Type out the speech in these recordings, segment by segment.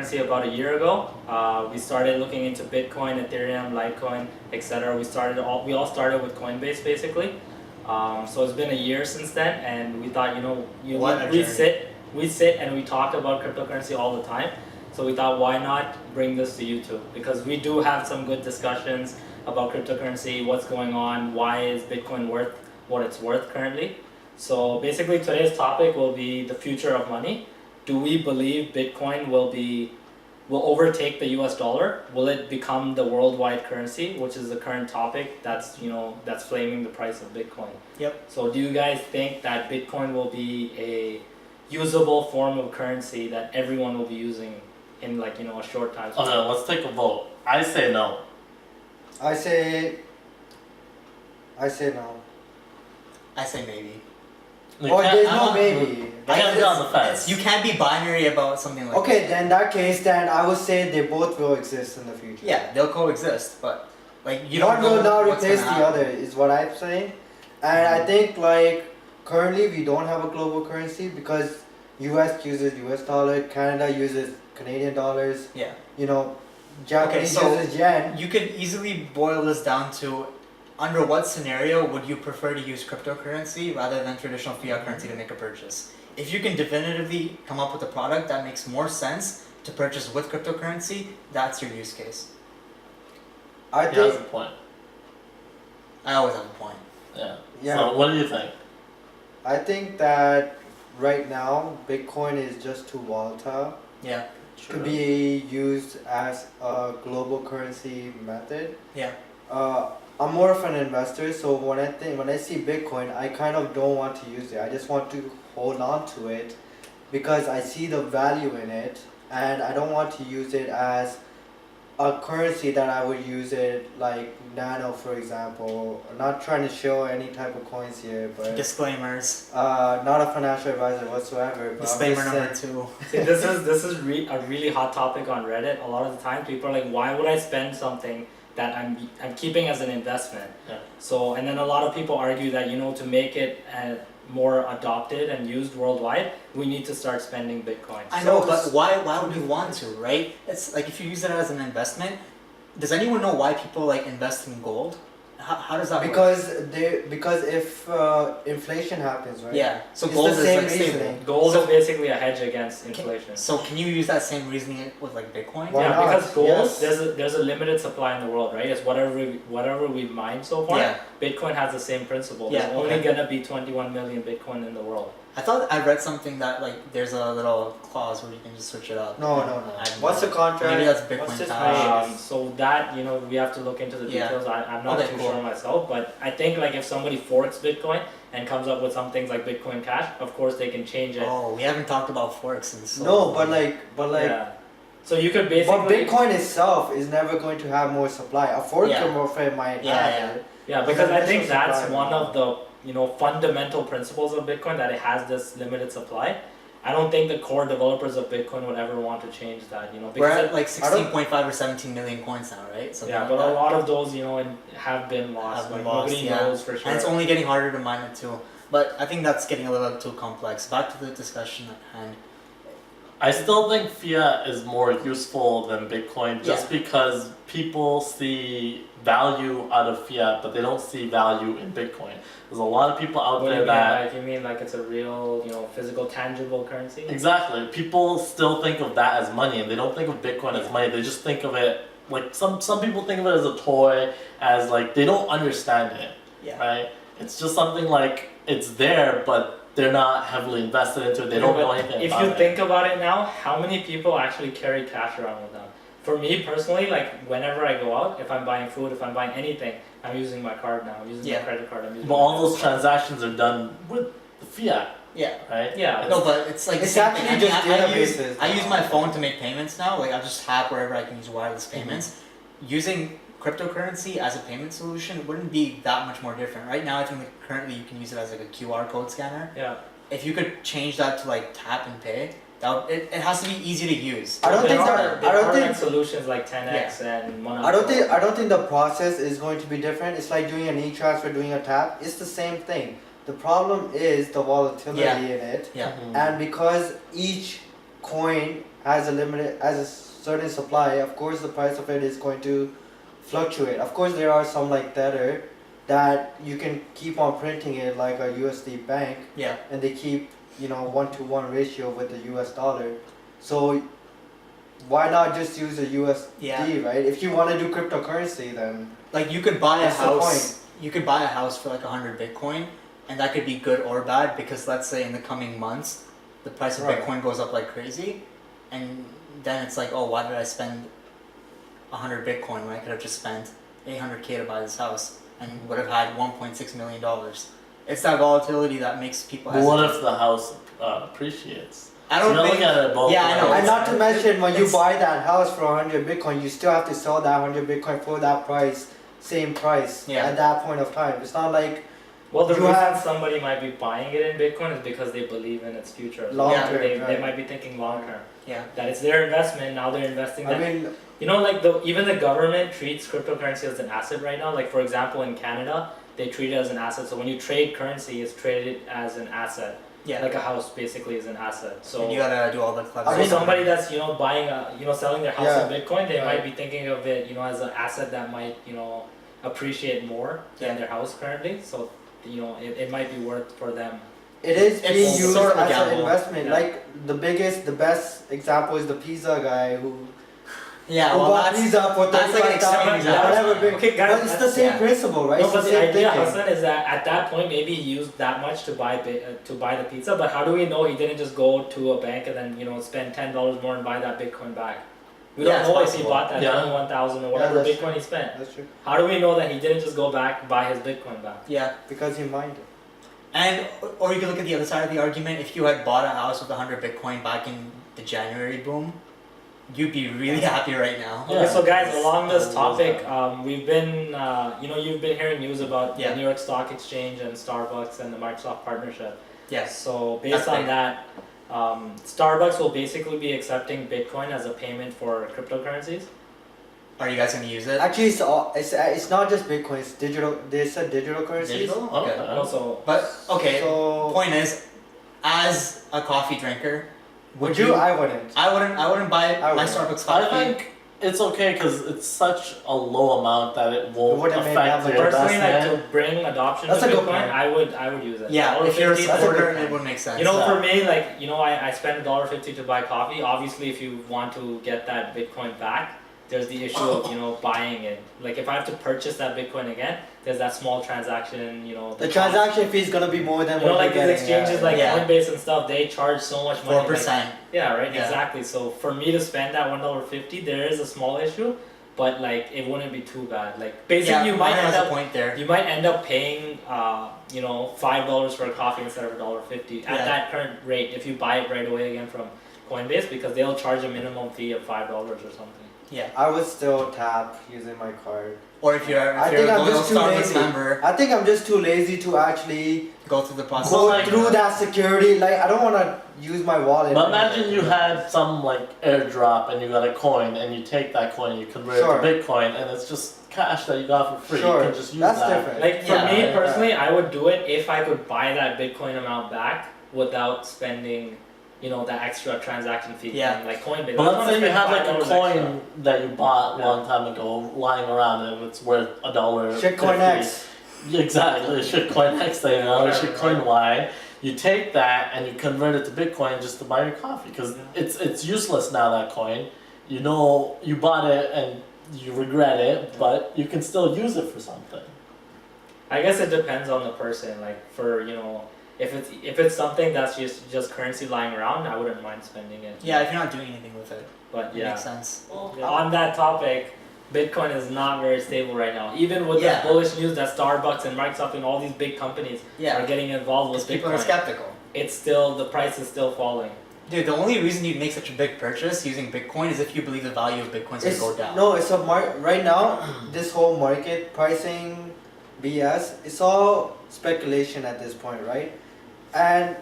cryptocurrency about a year ago. We started looking into Bitcoin, Ethereum, Litecoin, etc. We all started with Coinbase basically. So it's been a year since then, and we thought, we sit and we talk about cryptocurrency all the time. So we thought, why not bring this to YouTube? Because we do have some good discussions about cryptocurrency, what's going on, why is Bitcoin worth what it's worth currently. So basically today's topic will be the future of money. Do we believe Bitcoin will overtake the US dollar? Will it become the worldwide currency, which is the current topic that's flaming the price of Bitcoin? Yep. So do you guys think that Bitcoin will be a usable form of currency that everyone will be using in a short time? Okay, let's take a vote. I say no. I say no. I say maybe. There's no maybe. I gotta be on the fence. You can't be binary about something like Okay, this. then in that case, then I would say they both will exist in the future. Yeah, they'll coexist, but you One don't know will not what's replace gonna the happen. other, is what I'm saying. And I think currently we don't have a global currency because US uses US dollar, Canada uses Canadian dollars. Yeah. Japanese so uses yen. You could easily boil this down to, under what scenario would you prefer to use cryptocurrency rather than traditional fiat currency to make a purchase? If you can definitively come up with a product that makes more sense to purchase with cryptocurrency, that's your use case. I He has a think. point. I always have a point. Yeah. So what do you think? I think that right now Bitcoin is just too volatile Yeah. to be used as a global currency method. Yeah. I'm more of an investor, so when I see Bitcoin, I kind of don't want to use it. I just want to hold on to it because I see the value in it, and I don't want to use it as a currency that I would use it like Nano, for example. I'm not trying to show any type of coins here, but Disclaimers. not a financial advisor whatsoever. But Disclaimer I'm number just 2. See, this is a really hot topic on Reddit. A lot of the time, people are like, "Why would I spend something that I'm keeping as an investment?" Yeah. So, and then a lot of people argue that to make it more adopted and used worldwide, we need to start spending Bitcoin. I know, but why would you want to, right? It's like if you use it as an investment, does anyone know why people invest in gold? How does that work? Because if inflation happens, right? Yeah, so It's gold the is same stable. reasoning. Gold is basically a hedge against inflation. So can you use that same reasoning with Bitcoin? Why Yeah, not? because gold, Yes. there's a limited supply in the world, right? It's whatever we've mined so far. Yeah. Bitcoin has the same principle. Yeah, There's only okay. gonna be 21 million Bitcoin in the world. I thought I read something that there's a little clause where you can just switch it up. No. I don't What's the know. contract? Maybe that's Bitcoin What's this Cash. mean? So that we have to look into the Yeah. details. I'm not Okay, too cool. sure myself, but I think if somebody forks Bitcoin and comes up with some things like Bitcoin Cash, of course they can change it. Oh, we haven't talked about forks in so No, long. but Yeah. So you could basically. but Bitcoin itself is never going to have more supply. A fork Yeah. of it might Yeah, have yeah. it. Yeah, But because the I think initial that's supply one might of the fundamental principles of Bitcoin, that it has this limited supply. I don't think the core developers of Bitcoin would ever want to change that, We're because at 16.5 or 17 million coins now, right? Something yeah, like but that. a lot of those have been lost. Have been lost, Nobody yeah. knows for sure. And it's only getting harder to mine it too. But I think that's getting a little too complex. Back to the discussion at hand. I still think fiat is more useful than Bitcoin just because people see value out of fiat, but they don't see value in Bitcoin. There's a lot of people out What do there you mean? that You mean it's a real, physical, tangible currency? exactly people still think of that as money, and they don't think of Bitcoin as money. They just think of it some people think of it as a toy, as they don't understand it. Yeah. Right? It's just something it's there, but they're not heavily invested into it. They don't know anything If about you it. think about it now, how many people actually carry cash around with them? For me personally, whenever I go out, if I'm buying food, if I'm buying anything, I'm using my card now. I'm using my credit card. I'm using But my all those debit card. transactions are done with the fiat, Yeah. right? Yeah. No, but it's the It's same actually thing. just I databases use now. my phone to make payments now. I just tap wherever I can use wireless payments. Using cryptocurrency as a payment solution wouldn't be that much more different. Right now, I think currently you can use it as a QR code scanner. Yeah. If you could change that to tap and pay, it has to be easy to use. I don't There think are- that. there I don't are, think. solutions like 10x and Monaco. I don't think the process is going to be different. It's like doing an e-transfer, doing a tap. It's the same thing. The problem is the volatility in it, Yeah. and because each coin has a certain supply, of course the price of it is going to fluctuate. Of course there are some like Tether that you can keep on printing it like a USD bank, Yeah. and they keep 1-to-1 ratio with the US dollar. So why not just use a USD, Yeah. right? If you want to do cryptocurrency, then Like you could buy a What's the house. You could buy a house for like 100 Bitcoin, and that could be good or bad because let's say in the coming months, the price of Right. Bitcoin goes up like crazy, and then it's like, oh, why did I spend 100 Bitcoin when I could have just spent 800K to buy this house and would have had 1.6 million dollars? It's that volatility that makes people. But what hesitate. if the house appreciates? I don't So think. look at it both Yeah, I know. ways. and not to mention when you It's- buy that house for 100 Bitcoin, you still have to sell that 100 Bitcoin for that price, same price Yeah. at that point of time. It's not like Well, the You reason have- somebody might be buying it in Bitcoin is because they believe in its future. Long term, they right. might be thinking long term. Yeah. That it's their investment. Now they're investing. I That mean, like even the government treats cryptocurrency as an asset right now. Like for example, in Canada, they treat it as an asset. So when you trade currency, it's traded as an asset. Yeah. Like a house basically is an asset. So. And you gotta do all the clever. I So mean, stuff. somebody that's buying selling their house Yeah. in Bitcoin, they Right. might be thinking of it as an asset that might appreciate more than Yeah. their house currently. So it might be worth for them. it is It's being used sort of a as an gamble. investment. Yeah. Like the best example is the pizza guy who Yeah. who Well, bought that's pizza for that's like 35,000 extreme example. whatever. Big, Okay, guys, but it's the same yeah. principle, right? No, It's but the the same idea, thinking. Hassan, is that at that point maybe he used that much to buy the pizza. But how do we know he didn't just go to a bank and then spend $10 more and buy that Bitcoin back? We Yeah, don't it's know if he possible. bought that Yeah. 21,000 or whatever that's Bitcoin he spent. That's true. How do we know that he didn't just go back buy his Bitcoin back? Yeah. Because he mined it. And or you can look at the other side of the argument. If you had bought a house with 100 Bitcoin back in the January boom, you'd be really happy right now. Yeah. Okay, so guys, along this Yeah. topic, we've been, you've been hearing news about Yeah. the New York Stock Exchange and Starbucks and the Microsoft partnership. Yes. So based That's on big. that, Starbucks will basically be accepting Bitcoin as a payment for cryptocurrencies. Are you guys gonna use it? Actually, it's not just Bitcoin. It's digital. They said digital currencies. Digital? Okay. Okay. Also, But okay. So Point is, as a coffee drinker, would you? I wouldn't. I wouldn't buy I my wouldn't. Starbucks I coffee. think it's okay because it's such a low amount that it won't wouldn't make that affect much your personally, like investment. to bring adoption That's to a good Bitcoin, point. I would use it. Yeah, if you're a $1.50, that's a good supporter, point. it would make sense. for me, I spend $1.50 to buy coffee. Obviously, if you want to get that Bitcoin back, there's the issue of buying it. Like if I have to purchase that Bitcoin again, there's that small transaction. The transaction fee is gonna be more than what like you're these getting, exchanges yeah. like Yeah. Coinbase and stuff, they charge so much money. 4%. Yeah, right. Yeah. Exactly. So for me to spend that $1.50, there is a small issue, but like it wouldn't be too bad. Like basically, Yeah, you might Ryan end has a up point there. you might end up paying $5 for a coffee instead of $1.50 at Yeah. that current rate if you buy it right away again from Coinbase, because they'll charge a minimum fee of $5 or something. Yeah. I would still tap using my card. Or if you're I a think I'm loyal just too Starbucks lazy. member, I think I'm just too lazy to actually go through the process. Well, go like- through that security. Like I don't want to use my wallet. But imagine you had some like airdrop and you got a coin and you take that coin and you convert Sure. it to Bitcoin and it's just cash that you got for free. Sure, You can just use that's that. different. Like for Yeah, me right, personally, I would do it if I could buy that Bitcoin amount back without spending, that extra transaction fee. Yeah. thing, like Coinbase. But I let's wanna say you spend had like a $5 coin extra. that you bought a Yeah. long time ago lying around and it's worth $1. Shitcoin X. Exactly, shitcoin X thing, Whatever, shitcoin Y. You take that and you convert it to Bitcoin just to buy your coffee because it's useless now, that coin. You bought it and you regret it, but you can still use it for something. I guess it depends on the person. Like for if it's something that's just currency lying around, I wouldn't mind spending it. Yeah, if you're not doing anything with it, But it yeah. makes sense. On that topic, Bitcoin is not very stable right now. Even with Yeah. the bullish news that Starbucks and Microsoft and all these big companies are Yeah, getting involved because with people are Bitcoin, skeptical. the price is still falling. Dude, the only reason you'd make such a big purchase using Bitcoin is if you believe the value of Bitcoin's gonna go down. No, it's a right now. This whole market pricing BS. It's all speculation at this point, right? And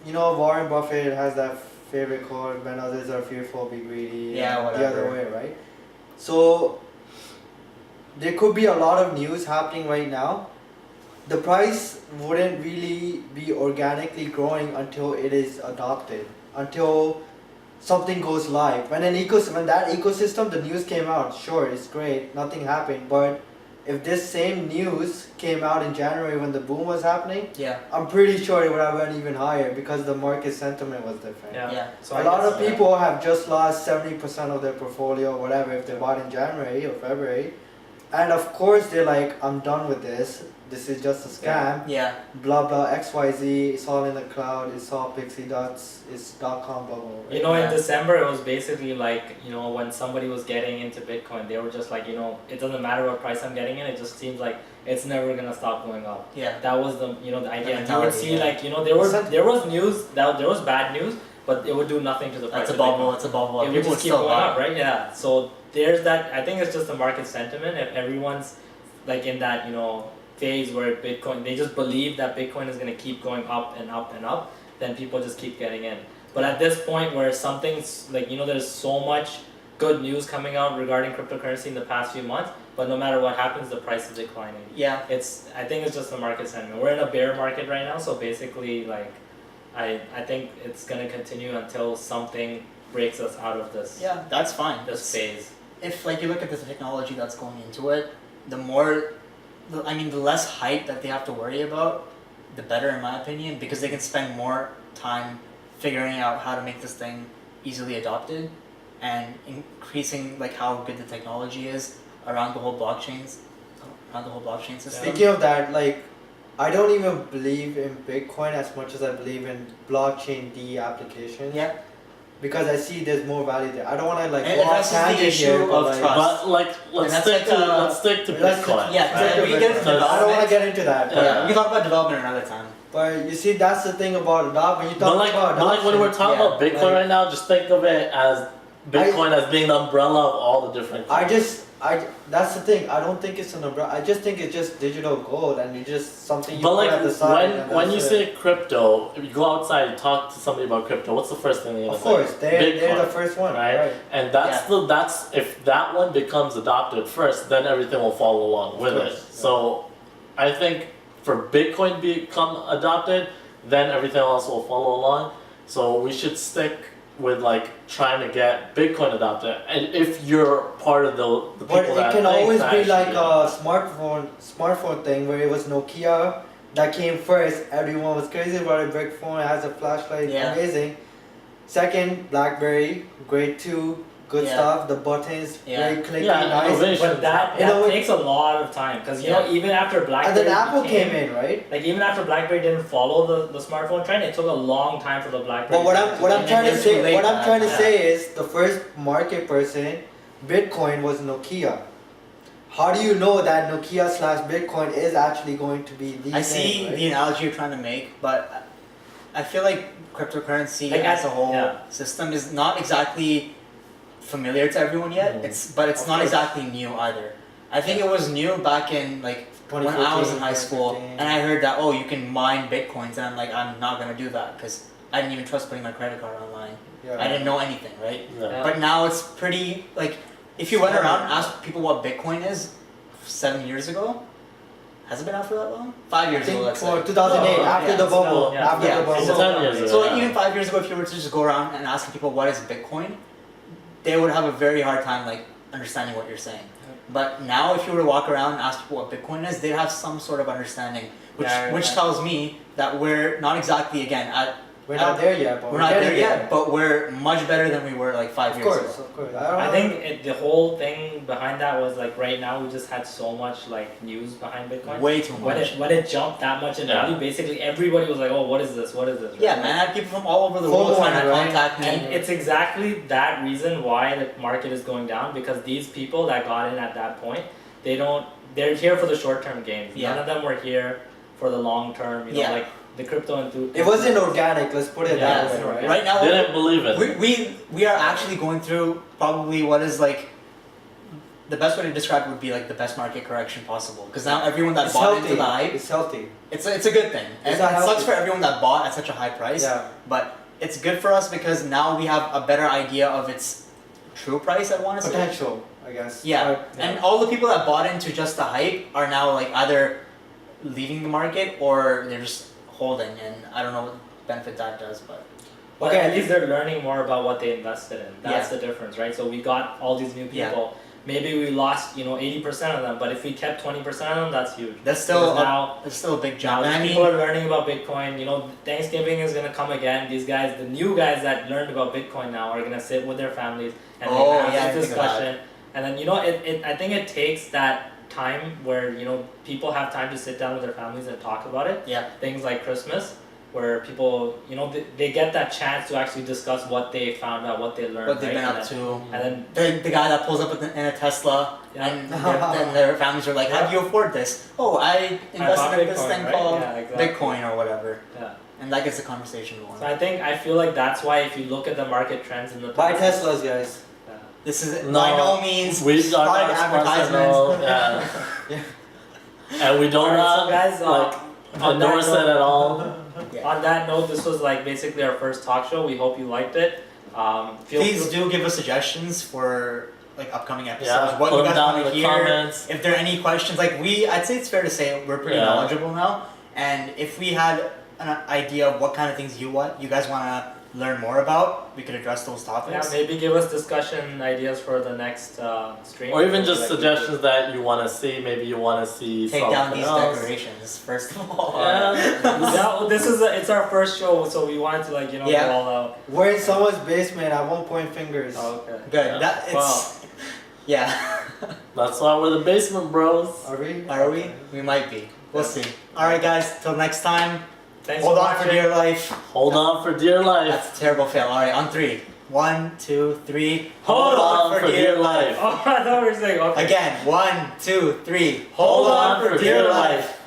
Warren Buffett has that favorite quote: "When others are fearful, be greedy." Yeah, and the other whatever. way, right? So there could be a lot of news happening right now. The price wouldn't really be organically growing until it is adopted, until something goes live. When that ecosystem, the news came out, sure, it's great, nothing happened. But if this same news came out in January when the boom was happening, Yeah. I'm pretty sure it would have went even higher because the market sentiment was different. Yeah. Yeah. So A lot of people have just lost 70% of their portfolio or whatever if they bought in January or February. And of course they're like, I'm done with this. This is just a scam. Yeah. Blah blah XYZ. It's all in the cloud. It's all pixie dots. It's .com bubble. Right? You know, Yeah. in December, it was basically like, you know, when somebody was getting into Bitcoin, they were just like, you know, it doesn't matter what price I'm getting in, it just seems like it's never gonna stop going up. Yeah. That was the, you know, the idea. And you would mentality, see yeah. like, you know, there was news, there was bad news, but it would do nothing to the price That's a of bubble. Bitcoin. It's a bubble. It would People just keep still going buy. up, right? Yeah. So there's that. I think it's just the market sentiment. If everyone's like in that, you know, phase where Bitcoin, they just believe that Bitcoin is gonna keep going up and up and up, then people just keep getting in. But at this point where something's like, you know, there's so much good news coming out regarding cryptocurrency in the past few months, but no matter what happens, the price is declining. Yeah. I think it's just the market sentiment. We're in a bear market right now, so basically like I think it's gonna continue until something breaks us out of this Yeah. That's fine. this phase. If like you look at the technology that's going into it, the less hype that they have to worry about, the better in my opinion, because they can spend more time figuring out how to make this thing easily adopted and increasing like how good the technology is around the whole blockchain system. Speaking of that, like, I don't even believe in Bitcoin as much as I believe in blockchain D applications. Yeah. Because I see there's more value there. I don't want to like And go off addresses the tangent issue here, but of like, trust. But like, let's that's stick like, to let's stick to let's- Bitcoin. Yeah, right? we can get into I don't want to development. get into that. But, Yeah. We can talk about development another time. but you see, that's the thing about adoption. When you talk about But like when we're talking yeah, about Bitcoin like- right now, just think of it as Bitcoin as being the umbrella of all the different. that's the thing. I don't think it's an umbrella. I just think it's just digital gold, and it's just something you But put like at the side. and when you that's say it. crypto, if you go outside and talk to somebody about crypto, what's the first thing they're gonna Of say? course, they're Bitcoin, the first one, right? right? And that's if that one becomes adopted first, then everything will follow along with it. course, yeah. So I think for Bitcoin become adopted, then everything else will follow along. So we should stick with like trying to get Bitcoin adopted. And if you're part of the people But that it can think always that be should like be a smartphone thing where it was Nokia that came first. Everyone was crazy about it. Brick phone, it has a flashlight, Yeah. amazing. Second, BlackBerry, great too, good Yeah. stuff. The buttons, Yeah. very clicky, Yeah, nice. innovation. But that You know, takes a lot of time because you know Yeah. even after And BlackBerry then Apple became, came in, right? like even after BlackBerry didn't follow the smartphone trend, it took a long time for the BlackBerry. But what trend I'm to what come I'm in. trying to it's say too late what I'm for trying to that, say is the first market person, Bitcoin was Nokia. How do you know that Nokia / Bitcoin is actually going to be the I thing, see right? the analogy you're trying to make, but I feel like cryptocurrency Like as a whole yeah. system is not exactly familiar to everyone yet. Mm. But it's Of not course. exactly new either. I think it was new back in like when I was in high school, 2014, and I heard that you can mine bitcoins, and I'm like, I'm not gonna do that because I didn't even trust putting my credit card online. Yeah. I didn't know anything, right? Yeah. But now it's pretty like if you went around and asked people what Bitcoin is 7 years ago, has it been out for that long? 5 I years ago, think let's for say. 2008, No, after yeah, the it's bubble, still- yeah. after Yeah, the it's bubble. 10 years ago. So Yeah. even 5 years ago, if you were to just go around and ask people what is Bitcoin, they would have a very hard time like understanding what you're saying. But now, if you were to walk around and ask people what Bitcoin is, they'd have some sort of understanding, which Yeah, which yeah. tells me that we're not exactly again at We're not there yet, but we're not getting there yet, but we're much better than we were like 5 Of years course, ago. of course. I think the whole thing behind that was like right now we just had so much like news behind Bitcoin. Way too When much. it jumped that much in Yeah. value, basically everybody was like, "Oh, what is this? What is this?" Yeah, right? man, I had people from all over the FOMO, world trying to right? contact me. And it's exactly that reason why the market is going down because these people that got in at that point, they're here for the short term gains. Yeah. None of them were here for the long term. You know, Yeah. like the crypto enthusiasts. It wasn't organic, let's put it Yeah, that it way, wasn't right? organic. Right now, They didn't believe it. we are actually going through probably what is like the best way to describe it would be like the best market correction possible because now everyone that It's bought healthy. into the hype, It's healthy. it's a good thing. And It's it not sucks healthy. for everyone that bought at such a high price, Yeah. but it's good for us because now we have a better idea of its true price. I want to say. Potential, I guess. Yeah. But, And all the people that bought into just the hype are now like either leaving the market or they're just holding, and I don't know what benefit that does, but But Okay. at least they're learning more about what they invested in. That's Yeah. the difference, right? So we got all these new Yeah. people. Maybe we lost, 80% of them, but if we kept 20% of them, that's huge. That's still Because now it's still a big now jump. these And I people mean, are learning about Bitcoin. Thanksgiving is gonna come again. These guys, the new guys that learned about Bitcoin now, are gonna sit with their families and they're Oh, gonna yeah, I have this think about discussion. And then I think it takes that time where people have time to sit down with their families and talk about it. yeah, Things like Christmas, where people they get that chance to actually discuss what they found out, what they learned, what they've been right? up to. And then The guy that pulls up in a Tesla, Yeah. and then their families are like, "How do you afford this?" "Oh, I invested in this Bitcoin, thing right? called Yeah, exactly. Bitcoin or whatever," yeah. and that gets the conversation going. So I feel like that's why if you look at the market trends in the Buy past, Teslas, guys. yeah. This is No, by no means we are product not sponsored, advertisements. no, yeah. And we don't Alright, so guys, endorse it at all. Yeah. On that note, this was like basically our first talk show. We hope you liked it. Please do give us suggestions for like upcoming episodes. Yeah, What put you them guys down want in to the hear. comments. If there are any questions, I'd say it's fair to say we're pretty Yeah. knowledgeable now. And if we had an idea of what kind of things you guys want to learn more about, we could address those Yeah, topics. maybe give us discussion ideas for the next stream. Or even just Like, suggestions that you want to see. Maybe you want to see Take something down these else. decorations first of all. Yeah. Yeah, well, it's our first show, so we wanted to Yeah. go all out. We're in someone's basement. I won't point fingers. Oh, okay. Good. Yeah. That it's yeah. That's why we're the basement bros. Are we? Are we? We might be. We'll see. All right, guys. Till next time. Thanks Hold for on for watching. dear life. Hold on for dear life. That's a terrible fail. All right, on 3. 1, 2, 3. Hold on for dear life. Oh, I thought we were saying okay. Again. 1, 2, 3. Hold on for dear life.